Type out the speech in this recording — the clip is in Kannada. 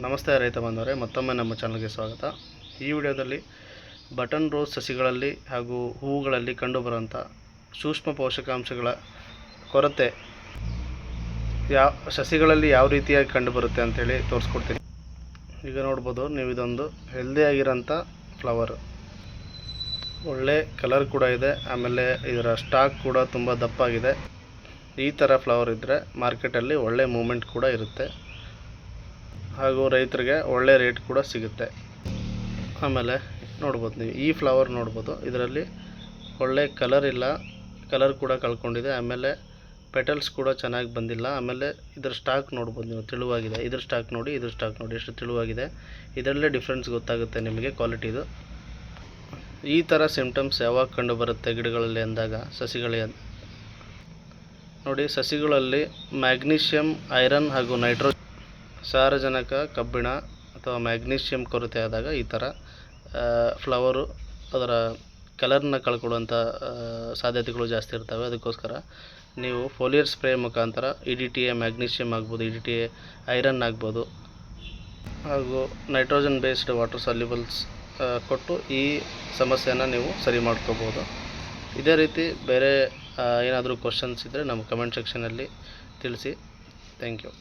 ನಮಸ್ತೆ ರೈತ ಬಾಂಧವರೇ, ಮತ್ತೊಮ್ಮೆ ನಮ್ಮ ಚಾನಲ್ಗೆ ಸ್ವಾಗತ. ಈ ವಿಡಿಯೋದಲ್ಲಿ ಬಟನ್ ರೋಸ್ ಸಸಿಗಳಲ್ಲಿ ಹಾಗೂ ಹೂವುಗಳಲ್ಲಿ ಕಂಡುಬರುವಂಥ ಸೂಕ್ಷ್ಮ ಪೋಷಕಾಂಶಗಳ ಕೊರತೆ ಸಸಿಗಳಲ್ಲಿ ಯಾವ ರೀತಿಯಾಗಿ ಕಂಡುಬರುತ್ತೆ ಅಂಥೇಳಿ ತೋರಿಸ್ಕೊಡ್ತೀನಿ. ಈಗ ನೋಡ್ಬೋದು ನೀವು, ಇದೊಂದು ಹೆಲ್ದಿಯಾಗಿರೋಂಥ ಫ್ಲವರ್, ಒಳ್ಳೆ ಕಲರ್ ಕೂಡ ಇದೆ. ಆಮೇಲೆ ಇದರ ಸ್ಟಾಕ್ ಕೂಡ ತುಂಬ ದಪ್ಪಾಗಿದೆ. ಈ ಥರ ಫ್ಲವರ್ ಇದ್ದರೆ ಮಾರ್ಕೆಟಲ್ಲಿ ಒಳ್ಳೆ ಮೂಮೆಂಟ್ ಕೂಡ ಇರುತ್ತೆ ಹಾಗೂ ರೈತರಿಗೆ ಒಳ್ಳೆ ರೇಟ್ ಕೂಡ ಸಿಗುತ್ತೆ. ಆಮೇಲೆ ನೋಡ್ಬೋದು ನೀವು, ಈ ಫ್ಲವರ್ ನೋಡ್ಬೋದು, ಇದರಲ್ಲಿ ಒಳ್ಳೆ ಕಲರ್ ಇಲ್ಲ, ಕಲರ್ ಕೂಡ ಕಳ್ಕೊಂಡಿದೆ. ಆಮೇಲೆ ಪೆಟಲ್ಸ್ ಕೂಡ ಚೆನ್ನಾಗಿ ಬಂದಿಲ್ಲ. ಆಮೇಲೆ ಇದರ ಸ್ಟಾಕ್ ನೋಡ್ಬೋದು ನೀವು, ತೆಳುವಾಗಿದೆ. ಇದ್ರ ಸ್ಟಾಕ್ ನೋಡಿ, ಇದ್ರ ಸ್ಟಾಕ್ ನೋಡಿ ಎಷ್ಟು ತೆಳುವಾಗಿದೆ. ಇದರಲ್ಲೇ ಡಿಫ್ರೆನ್ಸ್ ಗೊತ್ತಾಗುತ್ತೆ ನಿಮಗೆ ಕ್ವಾಲಿಟಿದು. ಈ ಥರ ಸಿಂಪ್ಟಮ್ಸ್ ಯಾವಾಗ ಕಂಡು ಬರುತ್ತೆ ಗಿಡಗಳಲ್ಲಿ ಅಂದಾಗ ಸಸಿಗಳಿಗೆ ನೋಡಿ, ಸಸಿಗಳಲ್ಲಿ ಮ್ಯಾಗ್ನೀಷಿಯಮ್, ಐರನ್ ಹಾಗೂ ನೈಟ್ರೋಜನ್, ಸಾರಜನಕ, ಕಬ್ಬಿಣ ಅಥವಾ ಮ್ಯಾಗ್ನೀಷಿಯಂ ಕೊರತೆ ಆದಾಗ ಈ ಥರ ಫ್ಲವರು ಅದರ ಕಲರ್ನ ಕಳ್ಕೊಳ್ಳುವಂಥ ಸಾಧ್ಯತೆಗಳು ಜಾಸ್ತಿ ಇರ್ತವೆ. ಅದಕ್ಕೋಸ್ಕರ ನೀವು ಫೋಲಿಯರ್ ಸ್ಪ್ರೇ ಮುಖಾಂತರ EDTA ಮ್ಯಾಗ್ನೀಷಿಯಮ್ ಆಗ್ಬೋದು, EDTA ಐರನ್ ಆಗ್ಬೋದು ಹಾಗೂ ನೈಟ್ರೋಜನ್ ಬೇಸ್ಡ್ ವಾಟರ್ ಸಾಲ್ಯುಬಲ್ಸ್ ಕೊಟ್ಟು ಈ ಸಮಸ್ಯೆನ ನೀವು ಸರಿ ಮಾಡ್ಕೋಬೋದು. ಇದೇ ರೀತಿ ಬೇರೆ ಏನಾದರೂ ಕ್ವಶನ್ಸ್ ಇದ್ದರೆ ನಮ್ಮ ಕಮೆಂಟ್ ಸೆಕ್ಷನಲ್ಲಿ ತಿಳಿಸಿ. Thank you.